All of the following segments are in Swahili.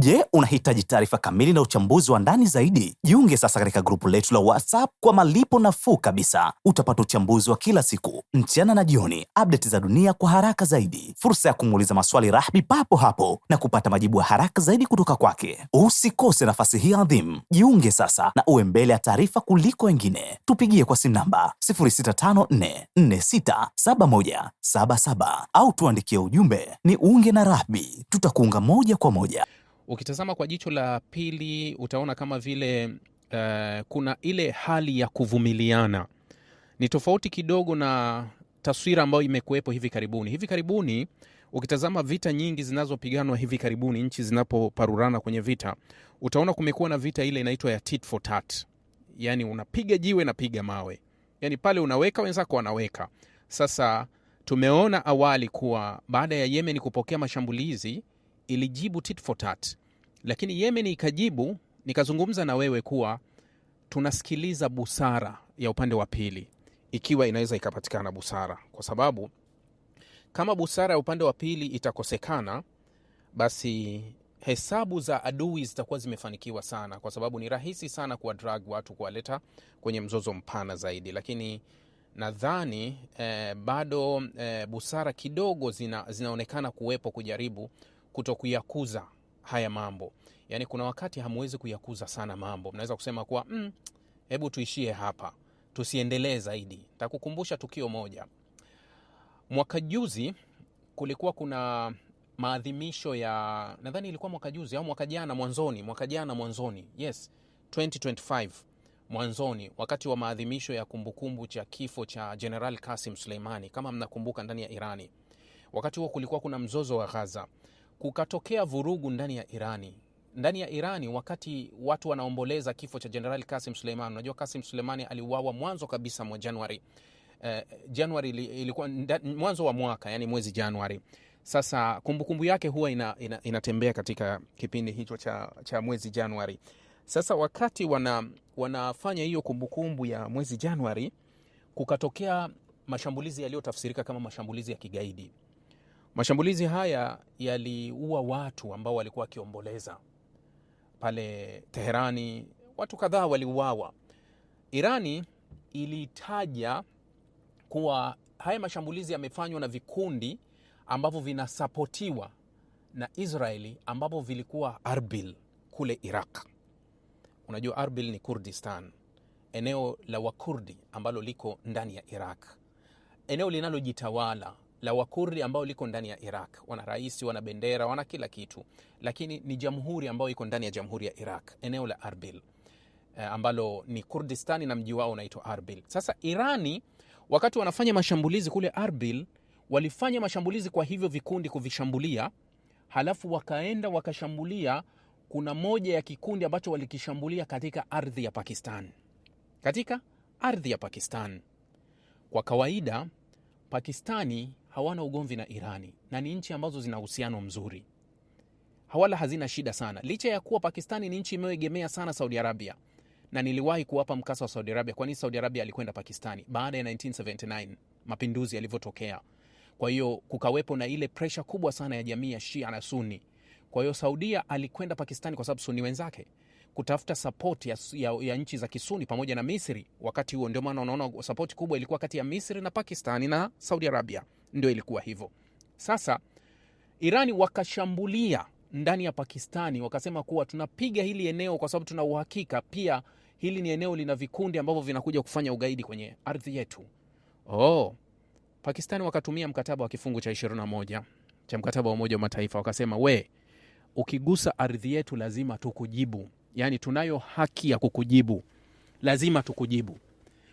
Je, unahitaji taarifa kamili na uchambuzi wa ndani zaidi? Jiunge sasa katika grupu letu la WhatsApp kwa malipo nafuu kabisa. Utapata uchambuzi wa kila siku, mchana na jioni, update za dunia kwa haraka zaidi, fursa ya kumuuliza maswali Rahby papo hapo na kupata majibu ya haraka zaidi kutoka kwake. Usikose nafasi hii adhimu. Jiunge sasa na uwe mbele ya taarifa kuliko wengine. Tupigie kwa simu namba 0654467177 au tuandikie ujumbe ni unge na Rahby. Tutakuunga moja kwa moja. Ukitazama kwa jicho la pili utaona kama vile kuna ile hali ya kuvumiliana. Ni tofauti kidogo na taswira ambayo imekuwepo hivi karibuni. Hivi karibuni ukitazama vita nyingi zinazopiganwa hivi karibuni, nchi zinapoparurana kwenye vita, utaona kumekuwa na vita ile inaitwa ya tit for tat. Yani unapiga jiwe na piga mawe. Yani pale unaweka wenzako wanaweka. Sasa tumeona awali kuwa baada ya Yemen kupokea mashambulizi ilijibu tit for tat. Lakini Yemen ikajibu, nikazungumza na wewe kuwa tunasikiliza busara ya upande wa pili, ikiwa inaweza ikapatikana busara. Kwa sababu kama busara ya upande wa pili itakosekana, basi hesabu za adui zitakuwa zimefanikiwa sana, kwa sababu ni rahisi sana kuwa drag watu, kuwaleta kwenye mzozo mpana zaidi. Lakini nadhani bado busara kidogo zinaonekana kuwepo kujaribu kutokuyakuza haya mambo. Yani kuna wakati hamwezi kuyakuza sana mambo. Mnaweza kusema kuwa hebu tuishie hapa, tusiendelee zaidi. Takukumbusha tukio moja. Mwaka juzi kulikuwa kuna maadhimisho ya, nadhani ilikuwa mwaka juzi au mwaka jana mwanzoni. Yes, 2025 mwanzoni, wakati wa maadhimisho ya kumbukumbu cha kifo cha General Qasim Soleimani, kama mnakumbuka, ndani ya Irani. Wakati huo kulikuwa kuna mzozo wa Gaza. Kukatokea vurugu ndani ya Irani wakati watu wanaomboleza kifo cha General Qasim Soleimani. Unajua Qasim Soleimani aliuawa mwanzo kabisa mwa Januari ilikuwa mwanzo wa mwaka, yani mwezi Januari. Sasa kumbukumbu yake huwa inatembea katika kipindi hicho cha mwezi Januari. Sasa wakati wanafanya hiyo kumbukumbu ya mwezi Januari, kukatokea mashambulizi yaliyotafsirika kama mashambulizi ya kigaidi. Mashambulizi haya yaliua watu ambao walikuwa wakiomboleza pale Teherani. Watu kadhaa waliuawa. Irani ilitaja kuwa haya mashambulizi yamefanywa na vikundi ambavyo vinasapotiwa na Israeli, ambavyo vilikuwa Arbil kule Iraq. Unajua Arbil ni Kurdistan, eneo la Wakurdi ambalo liko ndani ya Iraq, eneo linalojitawala la Wakurdi ambao liko ndani ya Iraq. Wana rais, wana bendera, wana kila kitu, lakini ni jamhuri ambayo iko ndani ya jamhuri ya Iraq, eneo la Arbil ambalo ni Kurdistani na mji wao unaitwa Arbil. Sasa Irani wakati wanafanya mashambulizi kule Arbil, walifanya mashambulizi kwa hivyo vikundi kuvishambulia, halafu wakaenda wakashambulia, kuna moja ya kikundi ambacho walikishambulia katika ardhi ya Pakistan. Kwa kawaida Pakistani hawana ugomvi na Irani na ni nchi ambazo zina uhusiano mzuri, hawala hazina shida sana, licha ya kuwa Pakistani ni nchi imeegemea sana Saudi Arabia. Na niliwahi kuwapa mkasa wa Saudi Arabia. Kwa nini Saudi Arabia alikwenda Pakistani baada ya 1979 mapinduzi yalivyotokea? Kwa hiyo kukawepo na ile pressure kubwa sana ya jamii ya Shia na Sunni. Kwa hiyo Saudia alikwenda Pakistani kwa sababu Sunni wenzake, kutafuta support ya nchi za Kisuni pamoja na Misri wakati huo. Ndio maana unaona support kubwa ilikuwa kati ya Misri na Pakistani na Saudi Arabia, ndio ilikuwa hivyo. Sasa Irani wakashambulia ndani ya Pakistani, wakasema kuwa tunapiga hili eneo kwa sababu tuna uhakika pia hili ni eneo lina vikundi ambavyo vinakuja kufanya ugaidi kwenye ardhi yetu. Pakistani wakatumia mkataba wa kifungu cha 21 cha mkataba wa Umoja wa Mataifa, wakasema ukigusa ardhi yetu lazima tukujibu. Yani tunayo haki ya kukujibu, lazima tukujibu.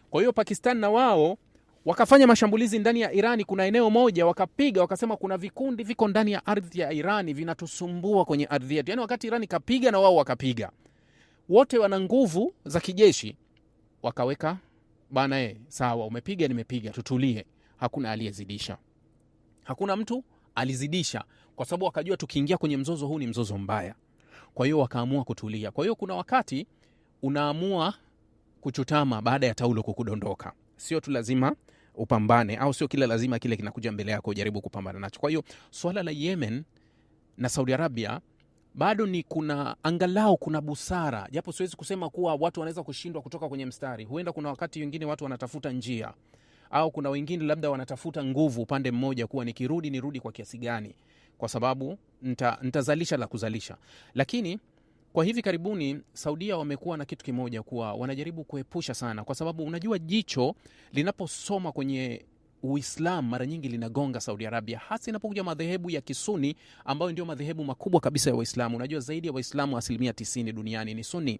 Kwa hiyo Pakistani na wao wakafanya mashambulizi ndani ya Irani. Kuna eneo moja wakapiga, wakasema kuna vikundi viko ndani ya ardhi ya Irani vinatusumbua kwenye ardhi yetu. Yani wakati Irani kapiga na wao wakapiga, wote wana nguvu za kijeshi, wakaweka bana, sawa, umepiga nimepiga, tutulie. Hakuna aliyezidisha, hakuna mtu alizidisha, kwa sababu wakajua tukiingia kwenye mzozo huu ni mzozo mbaya. Kwa hiyo wakaamua kutulia. Kwa hiyo kuna wakati unaamua kuchutama baada ya taulo kukudondoka. Sio tu lazima upambane, au sio kila lazima kile kinakuja mbele yako ujaribu kupambana nacho. Kwa hiyo swala la Yemen na Saudi Arabia bado ni angalau kuna busara, japo siwezi kusema kuwa watu wanaweza kushindwa kutoka kwenye mstari. Huenda kuna wakati wengine watu wanatafuta njia, au kuna wengine labda wanatafuta nguvu upande mmoja, kuwa nirudi kwa kiasi gani, kwa sababu nitazalisha la kuzalisha. Lakini kwa hivi karibuni Saudia wamekuwa na kitu kimoja, kuwa wanajaribu kuepusha sana, kwa sababu unajua jicho linaposoma kwenye Uislamu mara nyingi linagonga Saudi Arabia, hasa inapokuja madhehebu ya Kisuni ambayo ndio madhehebu makubwa kabisa ya Waislamu. Unajua zaidi ya Waislamu 90% duniani ni Sunni,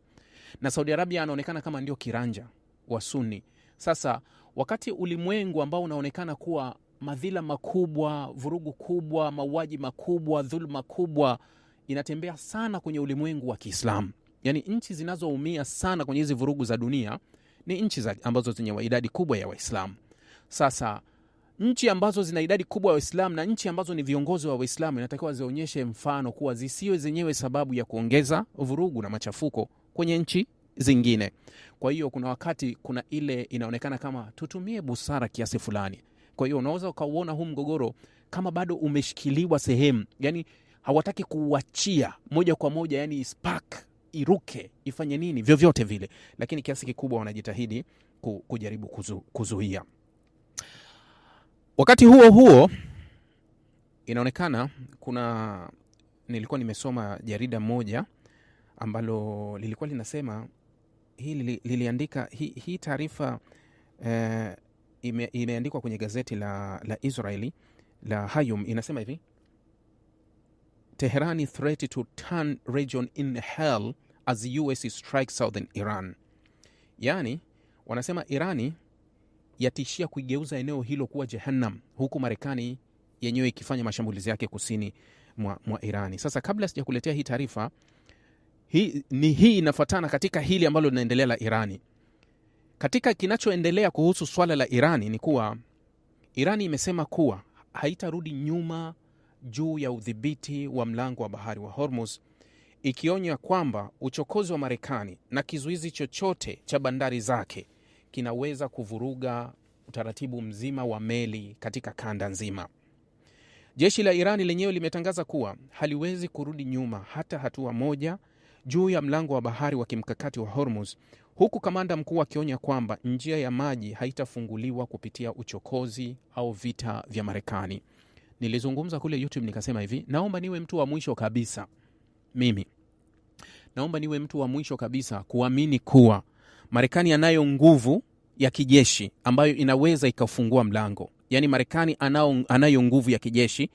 na Saudi Arabia anaonekana kama ndio kiranja wa Sunni. Sasa wakati ulimwengu ambao unaonekana kuwa madhila makubwa, vurugu kubwa, mauaji makubwa, dhulma kubwa inatembea sana kwenye ulimwengu wa Kiislamu, yani nchi zinazoumia sana kwenye hizi vurugu za dunia ni nchi ambazo zenye idadi kubwa ya Waislamu. Sasa nchi ambazo zina idadi kubwa ya Waislamu na nchi ambazo ni viongozi wa Waislamu inatakiwa zionyeshe mfano, kuwa zisiwe zenyewe sababu ya kuongeza vurugu na machafuko kwenye nchi zingine. Kwa hiyo kuna wakati kuna ile inaonekana kama tutumie busara kiasi fulani. Kwa hiyo unaweza ukauona huu mgogoro kama bado umeshikiliwa sehemu, yani hawataki kuuachia moja kwa moja, yani spark iruke, ifanye nini vyovyote vile, lakini kiasi kikubwa wanajitahidi kujaribu kuzuia. Wakati huo inaonekana nilikuwa nimesoma jarida moja ambalo lilikuwa linasema liliandika hii taarifa imeandikwa kwenye gazeti la Israeli la Hayom. Inasema hivi: Tehran threat to turn region in hell as US strikes southern Iran. Yani wanasema Irani yatishia kuigeuza eneo hilo kuwa jehannam, huku Marekani yenyewe ikifanya mashambulizi yake kusini mwa Irani. Sasa kabla sijakuletea hii taarifa, hii inafuatana katika hili ambalo linaendelea la Irani. Katika kinachoendelea kuhusu swala la Irani ni kuwa Irani imesema kuwa haitarudi nyuma juu ya udhibiti wa mlango wa bahari wa Hormuz, ikionya kwamba uchokozi wa Marekani na kizuizi chochote cha bandari zake kinaweza kuvuruga utaratibu mzima wa meli katika kanda nzima. Jeshi la Irani lenyewe limetangaza kuwa haliwezi kurudi nyuma hata hatua moja juu ya mlango wa bahari wa kimkakati wa Hormuz, huku kamanda mkuu akionya kwamba njia ya maji haitafunguliwa kupitia uchokozi au vita vya Marekani. Nilizungumza kule YouTube nikasema hivi, naomba niwe mtu wa mwisho kabisa. Mimi naomba niwe mtu wa mwisho kabisa kuamini kuwa Marekani anayo nguvu ya kijeshi ambayo inaweza ikafungua mlango. Yani Marekani anayo nguvu ya kijeshi,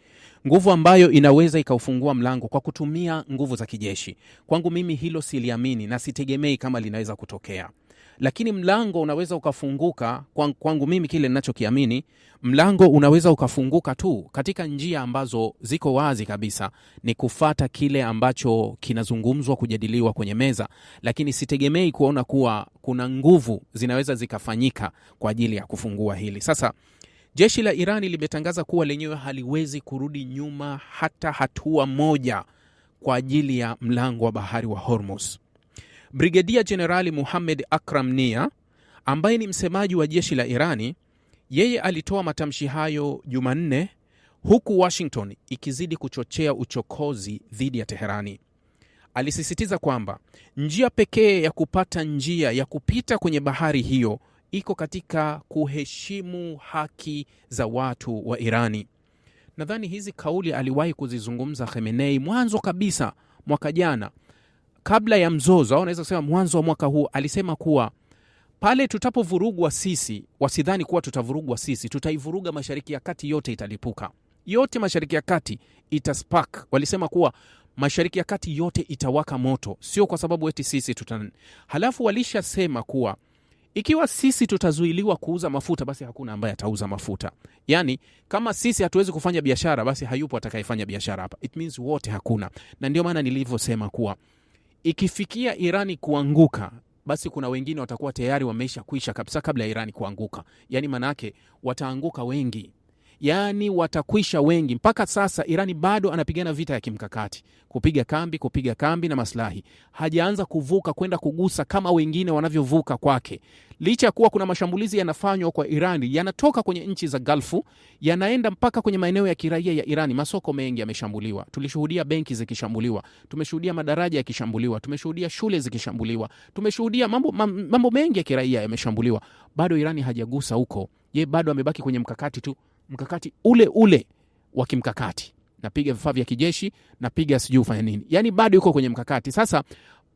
nguvu ambayo inaweza ikafungua mlango kwa kutumia nguvu za kijeshi. Kwangu mimi hilo siliamini na sitegemei kama linaweza kutokea. Lakini mlango unaweza ukafunguka, kwangu mimi kile ninachokiamini, mlango unaweza ukafunguka tu katika njia ambazo ziko wazi kabisa, ni kufata kile ambacho kinazungumzwa, kujadiliwa kwenye meza. Lakini sitegemei kuona kuwa kuna nguvu zinaweza zikafanyika kwa ajili ya kufungua hili. Sasa jeshi la Irani limetangaza kuwa lenyewe haliwezi kurudi nyuma hata hatua moja kwa ajili ya mlango wa bahari wa Hormuz. Brigedia Jenerali Muhammad Akram Nia, ambaye ni msemaji wa jeshi la Irani, yeye alitoa matamshi hayo Jumanne, huku Washington ikizidi kuchochea uchokozi dhidi ya Teherani. Alisisitiza kwamba njia pekee ya kupata njia ya kupita kwenye bahari hiyo iko katika kuheshimu haki za watu wa Irani. Nadhani hizi kauli aliwahi kuzizungumza Khamenei mwanzo kabisa mwaka jana, kabla ya mzozo, au naweza kusema mwanzo wa mwaka huu. Alisema kuwa pale tutapovurugwa sisi, wasidhani kuwa tutavurugwa sisi, tutaivuruga Mashariki ya Kati yote, italipuka yote, Mashariki ya Kati itaspark. Walisema kuwa Mashariki ya Kati yote itawaka moto, sio kwa sababu eti sisi halafu walishasema kuwa ikiwa sisi tutazuiliwa kuuza mafuta, basi hakuna ambaye atauza mafuta. Yani kama sisi hatuwezi kufanya biashara, basi hayupo atakayefanya biashara hapa. It means wote hakuna. Na ndio maana nilivyosema kuwa ikifikia Irani kuanguka, basi kuna wengine watakuwa tayari wameisha kuisha kabisa kabla ya Irani kuanguka. Yani manake wataanguka wengi. yani watakwisha wengi. Mpaka sasa Irani bado anapigana vita ya kimkakati, kupiga kambi na maslahi. Hajaanza kuvuka kwenda kugusa kama wengine wanavyovuka kwake. Licha kuwa kuna mashambulizi yanafanywa kwa Irani, yanatoka kwenye nchi za Gulfu, yanaenda mpaka kwenye maeneo ya kiraia ya Irani. Masoko mengi yameshambuliwa. Tulishuhudia benki zikishambuliwa, tumeshuhudia madaraja yakishambuliwa, tumeshuhudia shule zikishambuliwa, tumeshuhudia mambo mengi ya kiraia yameshambuliwa. Bado Irani hajagusa huko. Bado amebaki kwenye mkakati tu, mkakati ule wa kimkakati. Napiga vifaa vya kijeshi, napiga sijui ufanya nini. Yani bado yuko kwenye mkakati. Sasa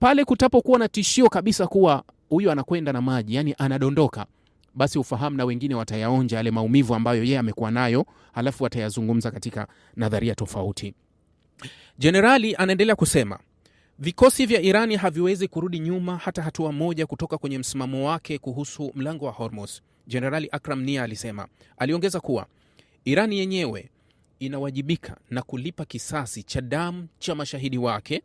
pale kutapokuwa na tishio kabisa kuwa huyu anakwenda na maji, yani anadondoka, basi ufahamu na wengine watayaonja yale maumivu ambayo yeye amekuwa nayo, halafu watayazungumza katika nadharia tofauti. Jenerali anaendelea kusema, vikosi vya Irani haviwezi kurudi nyuma hata hatua moja kutoka kwenye msimamo wake kuhusu mlango wa Hormuz. Jenerali Akram Nia alisema. Aliongeza kuwa Irani yenyewe inawajibika na kulipa kisasi cha damu cha mashahidi wake,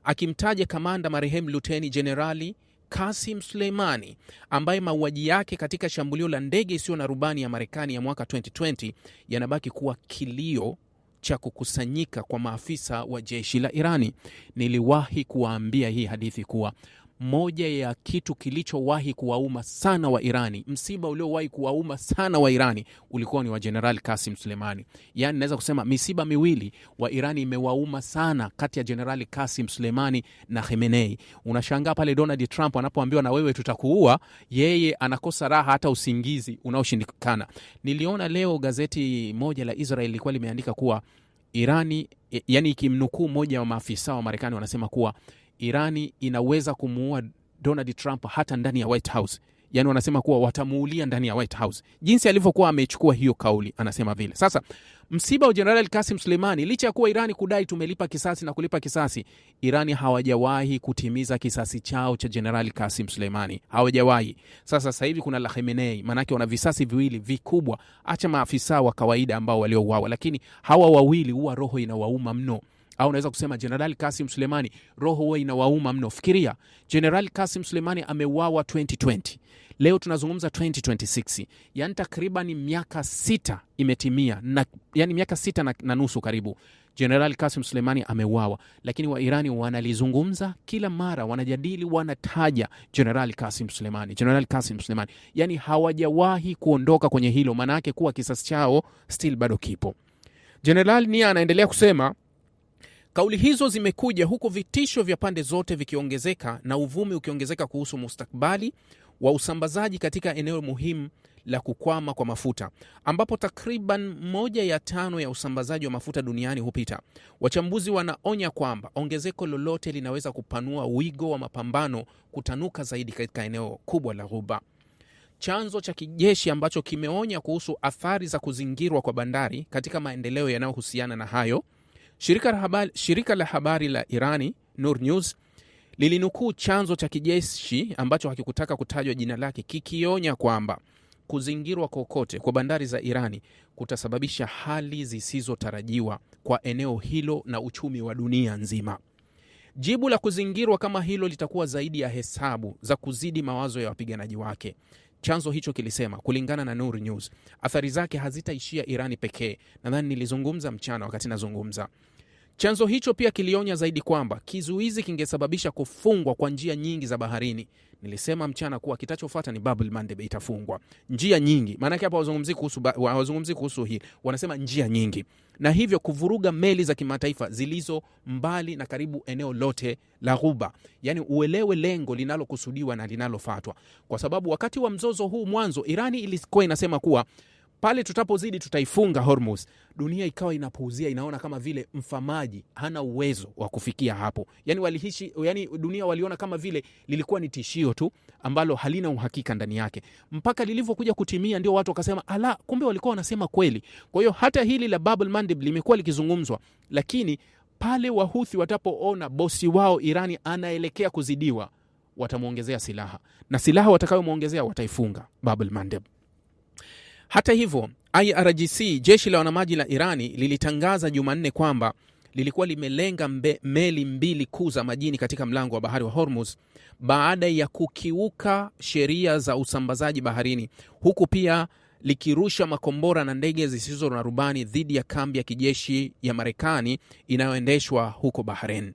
akimtaja kamanda marehemu Luteni Jenerali Qasim Suleimani ambaye mauaji yake katika shambulio la ndege isiyo na rubani ya Marekani ya mwaka 2020 yanabaki kuwa kilio cha kukusanyika kwa maafisa wa jeshi la Irani. Niliwahi kuwaambia hii hadithi kuwa moja ya kitu kilichowahi kuwauma sana wa Irani, msiba uliowahi kuwauma sana wa Irani, ulikuwa ni wa General Qasim Suleimani. Yani naweza kusema misiba miwili wa Irani imewauma sana, kati ya General Qasim Suleimani na Khamenei. Unashangaa pale Donald Trump anapoambiwa na wewe tutakuua, yeye anakosa raha hata usingizi unaoshindikana. Niliona leo gazeti moja la Israel lilikuwa limeandika kuwa Irani, yani ikimnukuu moja wa maafisa wa Marekani, wanasema kuwa Irani inaweza kumuua Donald Trump hata ndani ya White House. Yani wanasema kuwa watamuulia ndani ya White House. Jinsi alivyokuwa amechukua hiyo kauli, anasema vile. Sasa msiba wa General Qasim Suleimani, licha ya kuwa Irani kudai tumelipa kisasi na kulipa kisasi, Irani hawajawahi kutimiza kisasi chao cha General Qasim Suleimani. Hawajawahi. Sasa hivi kuna la Khamenei, manake wana visasi viwili vikubwa, acha maafisa wa kawaida ambao waliouawa, lakini hawa wawili huwa roho inawauma mno. Au unaweza kusema General Qasim Suleimani roho huwa inawauma mno. Fikiria, General Qasim Suleimani ameuawa 2020. Leo tunazungumza 2026. Yani takriban miaka 6 imetimia, yani miaka 6 na nusu karibu. General Qasim Suleimani ameuawa, lakini wa Irani wanalizungumza kila mara, wanajadili, wanataja General Qasim Suleimani, General Qasim Suleimani. Yani hawajawahi kuondoka kwenye hilo, maana yake kuwa kisasi chao still bado kipo. General Nia anaendelea kusema, kauli hizo zimekuja huku vitisho vya pande zote vikiongezeka na uvumi ukiongezeka kuhusu mustakabali wa usambazaji katika eneo muhimu la kukwama kwa mafuta, ambapo takriban 1/5 ya usambazaji wa mafuta duniani hupita. Wachambuzi wanaonya kwamba ongezeko lolote linaweza kupanua wigo wa mapambano kutanuka zaidi katika eneo kubwa la Ghuba. Chanzo cha kijeshi ambacho kimeonya kuhusu athari za kuzingirwa kwa bandari katika maendeleo yanayohusiana na hayo, shirika la habari la Irani Nur News lilinukuu chanzo cha kijeshi ambacho hakikutaka kutajwa jina lake kikionya kwamba kuzingirwa kokote kwa bandari za Irani kutasababisha hali zisizotarajiwa kwa eneo hilo na uchumi wa dunia nzima. Jibu la kuzingirwa kama hilo litakuwa zaidi ya hesabu za kuzidi mawazo ya wapiganaji wake. Chanzo hicho kilisema, kulingana na Nur News, athari zake hazitaishia Irani pekee. Nadhani nilizungumza mchana wakati nazungumza. Chanzo hicho pia kilionya zaidi kwamba kizuizi kingesababisha kufungwa kwa njia nyingi za baharini. Nilisema mchana kuwa kitachofuata ni Bab el-Mandeb itafungwa. Njia nyingi. Maana hapa wazungumzi kuhusu hii. Wanasema njia nyingi. Na hivyo kuvuruga meli za kimataifa zilizo mbali na karibu eneo lote la Ghuba. Yani uelewe lengo linalokusudiwa na linalofuatwa. Kwa sababu wakati wa mzozo huu mwanzo, Irani ilikuwa inasema kuwa pale tutapozidi tutaifunga Hormuz. Dunia ikawa inapuuzia, inaona kama vile mfamaji hana uwezo wa kufikia hapo. Yani dunia waliona kama vile lilikuwa ni tishio tu ambalo halina uhakika ndani yake. Mpaka lilivyokuja kutimia ndio watu wakasema, ala, kumbe walikuwa wanasema kweli. Kwa hiyo hata hili la Bab el-Mandeb limekuwa likizungumzwa, lakini pale Wahuthi watapoona bosi wao Irani anaelekea kuzidiwa, watamuongezea silaha. Na silaha watakayomuongezea wataifunga Bab el-Mandeb. Hata hivyo, IRGC, jeshi la wanamaji la Irani, lilitangaza Jumanne kwamba lilikuwa limelenga meli 2 kuu za majini katika mlango wa bahari wa Hormuz baada ya kukiuka sheria za usambazaji baharini, huku pia likirusha makombora na ndege zisizo na rubani dhidi ya kambi ya kijeshi ya Marekani inayoendeshwa huko Bahrain.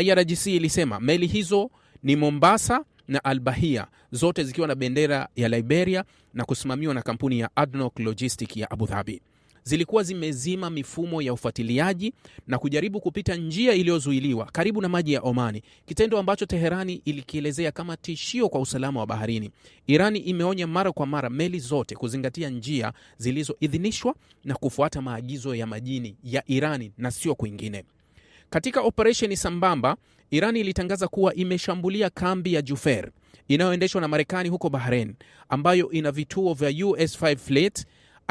IRGC ilisema meli hizo ni Mombasa na Al Bahia, zote zikiwa na bendera ya Liberia na kusimamiwa na kampuni ya ADNOC Logistics ya Abu Dhabi. Zilikuwa zimezima mifumo ya ufuatiliaji na kujaribu kupita njia iliyozuiliwa karibu na maji ya Omani, kitendo ambacho Teherani ilikielezea kama tishio kwa usalama wa baharini. Irani imeonya mara kwa mara meli zote kuzingatia njia zilizoidhinishwa na kufuata maagizo ya majini ya Irani na sio kwingine. Katika operesheni sambamba, Irani ilitangaza kuwa imeshambulia kambi ya Jufair inayoendeshwa na Marekani huko Bahrain, ambayo ina vituo vya US-5 Fleet.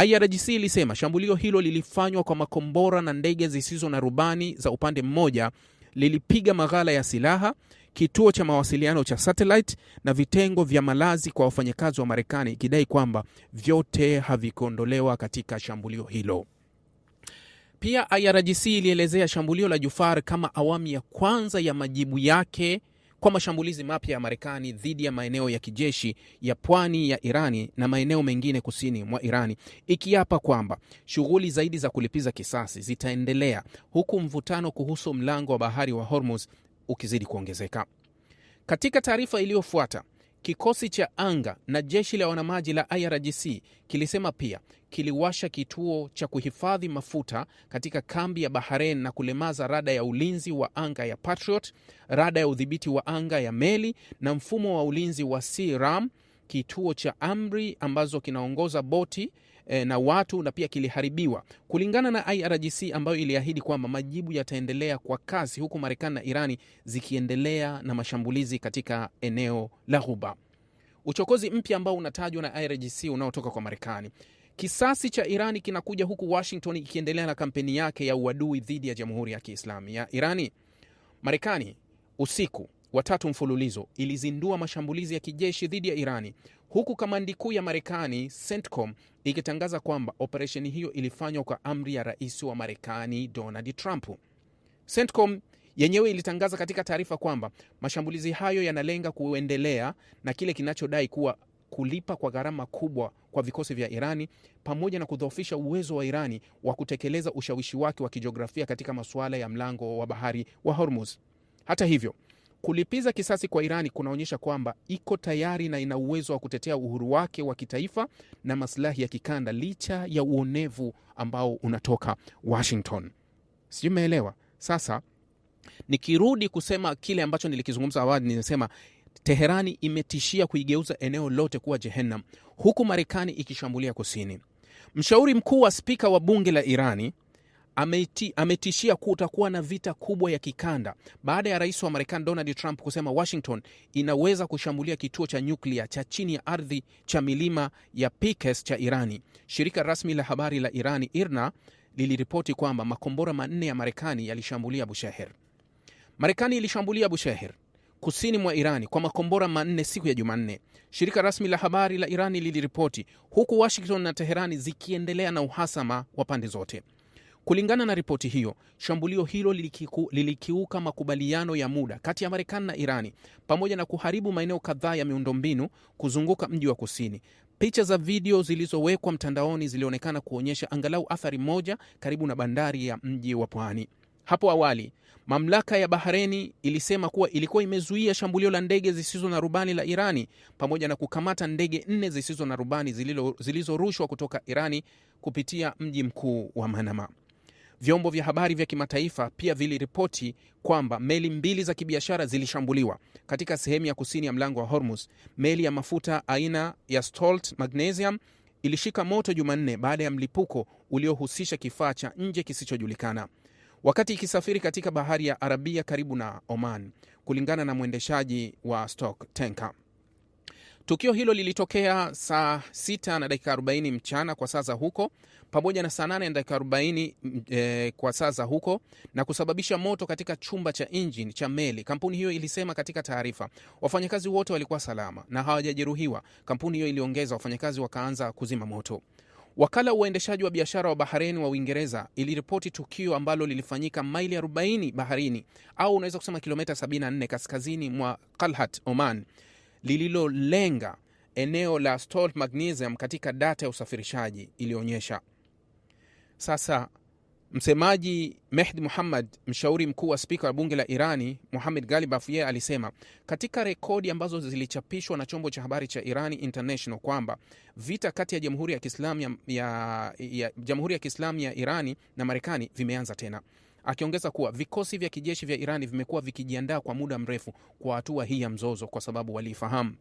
IRGC ilisema shambulio hilo lilifanywa kwa makombora na ndege zisizo na rubani za upande mmoja, lilipiga maghala ya silaha, kituo cha mawasiliano cha satellite na vitengo vya malazi kwa wafanyakazi wa Marekani, ikidai kwamba vyote havikuondolewa katika shambulio hilo. Pia IRGC ilielezea shambulio la Jufar kama awamu ya kwanza ya majibu yake kwa mashambulizi mapya ya Marekani dhidi ya maeneo ya kijeshi ya pwani ya Irani na maeneo mengine kusini mwa Irani, ikiapa kwamba shughuli zaidi za kulipiza kisasi zitaendelea huku mvutano kuhusu mlango wa bahari wa Hormuz ukizidi kuongezeka. Katika taarifa iliyofuata, kikosi cha anga na jeshi la wanamaji la IRGC kilisema pia kiliwasha kituo cha kuhifadhi mafuta katika kambi ya Bahrain na kulemaza rada ya ulinzi wa anga ya Patriot, rada ya udhibiti wa anga ya meli na mfumo wa ulinzi wa Sea-Ram, kituo cha amri ambazo kinaongoza boti na watu, na pia kiliharibiwa. Kulingana na IRGC ambayo iliahidi kwamba majibu yataendelea kwa kasi huku Marekani na Irani zikiendelea na mashambulizi katika eneo la Ghuba. Uchokozi mpya ambao unatajwa na IRGC unaotoka kwa Marekani. Kisasi cha Irani kinakuja huku Washington ikiendelea na kampeni yake ya uadui dhidi ya Jamhuri ya Kiislamu ya Irani. Marekani usiku wa 3 mfululizo ilizindua mashambulizi ya kijeshi dhidi ya Irani, huku kamandi kuu ya Marekani CENTCOM ikitangaza kwamba operesheni hiyo ilifanywa kwa amri ya rais wa Marekani Donald Trump. CENTCOM yenyewe ilitangaza katika taarifa kwamba mashambulizi hayo yanalenga kuendelea na kile kinachodai kuwa kulipa kwa gharama kubwa kwa vikosi vya Irani, pamoja na kudhoofisha uwezo wa Irani wa kutekeleza ushawishi wake wa kijiografia katika masuala ya mlango wa bahari wa Hormuz. Hata hivyo, kulipiza kisasi kwa Irani kunaonyesha kwamba iko tayari na ina uwezo wa kutetea uhuru wake wa kitaifa na maslahi ya kikanda licha ya uonevu ambao unatoka Washington. Sijui umeelewa? Sasa nikirudi kusema kile ambacho nilikizungumza awali, ninasema Teherani imetishia kuigeuza eneo lote kuwa Jehannam, huku Marekani ikishambulia kusini. Mshauri mkuu wa spika wa bunge la Irani ametishia kutakuwa na vita kubwa ya kikanda baada ya rais wa Marekani Donald Trump kusema Washington inaweza kushambulia kituo cha nyuklia cha chini ya ardhi cha milima ya Pikes cha Irani. Shirika rasmi la habari la Irani IRNA liliripoti kwamba makombora 4 ya Marekani yalishambulia Bushehr. Marekani ilishambulia Bushehr kusini mwa Irani kwa makombora 4 siku ya Jumanne, shirika rasmi la habari la Irani liliripoti, huku Washington na Teherani zikiendelea na uhasama wa pande zote. Kulingana na ripoti hiyo, shambulio hilo lilikiuka makubaliano ya muda kati ya Marekani na Irani, pamoja na kuharibu maeneo kadhaa ya miundombinu kuzunguka mji wa kusini. Picha za video zilizowekwa mtandaoni zilionekana kuonyesha angalau athari moja karibu na bandari ya mji wa pwani. Hapo awali, mamlaka ya Bahrain ilisema kuwa ilikuwa imezuia shambulio la ndege zisizo na rubani la Irani, pamoja na kukamata ndege 4 zisizo na rubani zilizorushwa kutoka Irani kupitia mji mkuu wa Manama. Vyombo vya habari vya kimataifa pia viliripoti kwamba meli 2 za kibiashara zilishambuliwa katika sehemu ya kusini ya mlango wa Hormuz. Meli ya mafuta aina ya Stolt Magnesium ilishika moto Jumanne baada ya mlipuko uliohusisha kifaa cha nje kisichojulikana wakati ikisafiri katika bahari ya Arabia karibu na Oman, kulingana na mwendeshaji wa stock tanker. Tukio hilo lilitokea saa 6:40 mchana kwa saa za huko, pamoja na saa 8:40 kwa saa za huko, na kusababisha moto katika chumba cha engine cha meli. Kampuni hiyo ilisema katika taarifa, wafanyakazi wote walikuwa salama na hawajajeruhiwa. Kampuni hiyo iliongeza wafanyakazi wakaanza kuzima moto. Wakala wa uendeshaji wa biashara wa Bahrain wa Uingereza iliripoti tukio ambalo lilifanyika maili 40 baharini, au unaweza kusema kilomita 74 kaskazini mwa Qalhat, Oman, lililolenga eneo la stored magnesium katika data ya usafirishaji ilionyesha. Sasa msemaji Mehdi Muhammad, mshauri mkuu wa spika wa bunge la Irani Mohammad Ghalibaf, yeye alisema katika rekodi ambazo zilichapishwa na chombo cha habari cha Irani International kwamba vita kati ya Jamhuri ya Kiislamu ya Irani na Marekani vimeanza tena, akiongeza kuwa vikosi vya kijeshi vya Irani vimekuwa vikijiandaa kwa muda mrefu kwa hatua hii ya mzozo kwa sababu walifahamu.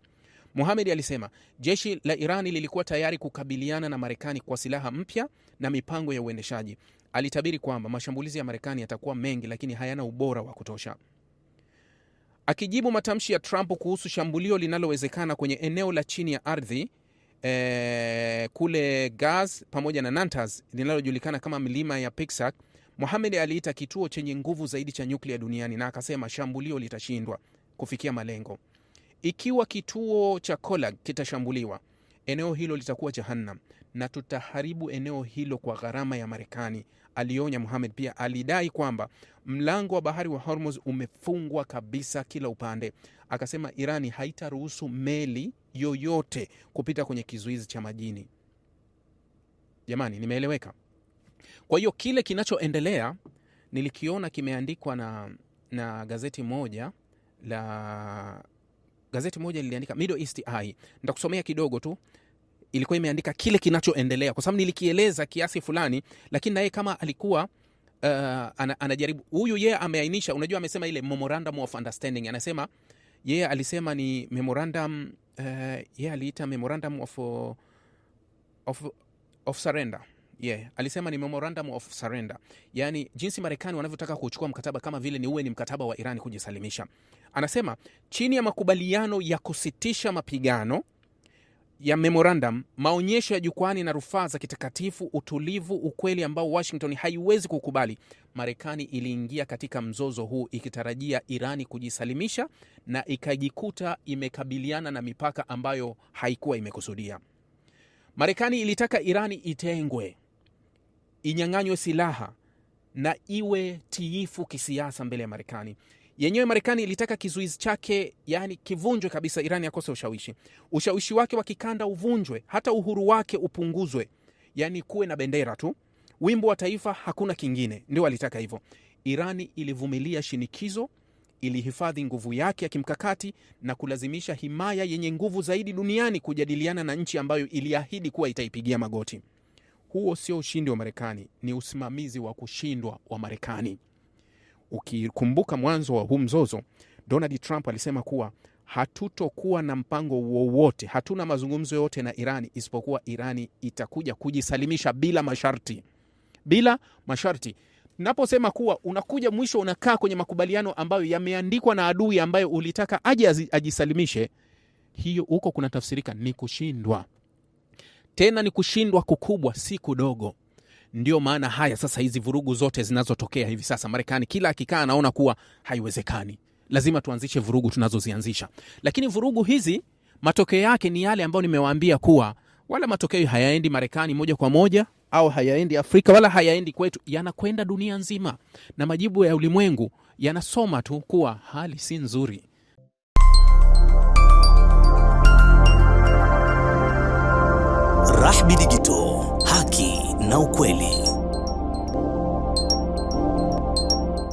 Mohamed alisema jeshi la Irani lilikuwa tayari kukabiliana na Marekani kwa silaha mpya na mipango ya uendeshaji. Alitabiri kwamba mashambulizi ya Marekani yatakuwa mengi lakini hayana ubora wa kutosha. Akijibu matamshi ya Trump kuhusu shambulio linalowezekana kwenye eneo la chini ya ardhi kule Gaz pamoja na Natanz linalojulikana kama milima ya Pixar, Mohamed aliita kituo chenye nguvu zaidi cha nyuklia duniani na akasema shambulio litashindwa kufikia malengo. Ikiwa kituo cha Kolag kitashambuliwa, eneo hilo litakuwa jahannam na tutaharibu eneo hilo kwa gharama ya Marekani, alionya Mohamed. Pia alidai kwamba mlango wa bahari wa Hormuz umefungwa kabisa kila upande. Akasema Irani haitaruhusu meli yoyote kupita kwenye kizuizi cha majini. Jamani, nimeeleweka? Kwa hiyo kile kinachoendelea nilikiona kimeandikwa na gazeti moja liliandika Middle East Eye. Nitakusomea kidogo tu. Ilikuwa imeandika kile kinachoendelea kwa sababu nilikieleza kiasi fulani, lakini naye kama alikuwa anajaribu, huyu yeye ameainisha, unajua amesema ile memorandum of understanding, anasema yeye alisema ni memorandum, yeye aliita memorandum of surrender. Alisema ni memorandum of surrender. Yani jinsi Marekani wanavyotaka kuchukua mkataba kama vile ni mkataba wa Irani kujisalimisha. Anasema chini ya makubaliano ya kusitisha mapigano ya memorandum, maonyesho ya jukwani na rufaa za kitakatifu, utulivu, ukweli ambao Washington haiwezi kukubali, Marekani iliingia katika mzozo huu ikitarajia Irani kujisalimisha na ikajikuta imekabiliana na mipaka ambayo haikuwa imekusudia. Marekani ilitaka Irani itengwe, inyang'anywe silaha na iwe tiifu kisiasa mbele ya Marekani. Yenyewe Marekani ilitaka kizuizi chake, yani kivunjwe kabisa, Irani akose ushawishi. Ushawishi wake wa kikanda uvunjwe, hata uhuru wake upunguzwe. Yani kuwe na bendera tu, wimbo wa taifa, hakuna kingine. Ndio walitaka hivyo. Irani ilivumilia shinikizo, ilihifadhi nguvu yake ya kimkakati na kulazimisha himaya yenye nguvu zaidi duniani kujadiliana na nchi ambayo iliahidi kuwa itaipigia magoti. Huo sio ushindi wa Marekani, ni usimamizi wa kushindwa wa Marekani. Ukikumbuka mwanzo wa huu mzozo, Donald Trump alisema kuwa hatutokuwa na mpango wowote, hatuna mazungumzo yote na Irani isipokuwa Irani itakuja kujisalimisha bila masharti. Bila masharti. Naposema kuwa unakuja mwisho unakaa kwenye makubaliano ambayo yameandikwa na adui ambayo ulitaka aje ajisalimishe, hiyo huko kuna tafsirika ni kushindwa. Tena ni kushindwa kukubwa, si kudogo. Ndio maana haya sasa hizi vurugu zote zinazotokea hivi sasa, Marekani kila akikaa anaona kuwa haiwezekani, lazima tuanzishe vurugu tunazozianzisha. Lakini vurugu hizi matokeo yake ni yale ambayo nimewaambia kuwa wala matokeo hayaendi Marekani moja kwa moja au hayaendi Afrika wala hayaendi kwetu, yanakwenda dunia nzima, na majibu ya ulimwengu yanasoma tu kuwa hali si nzuri. Rahby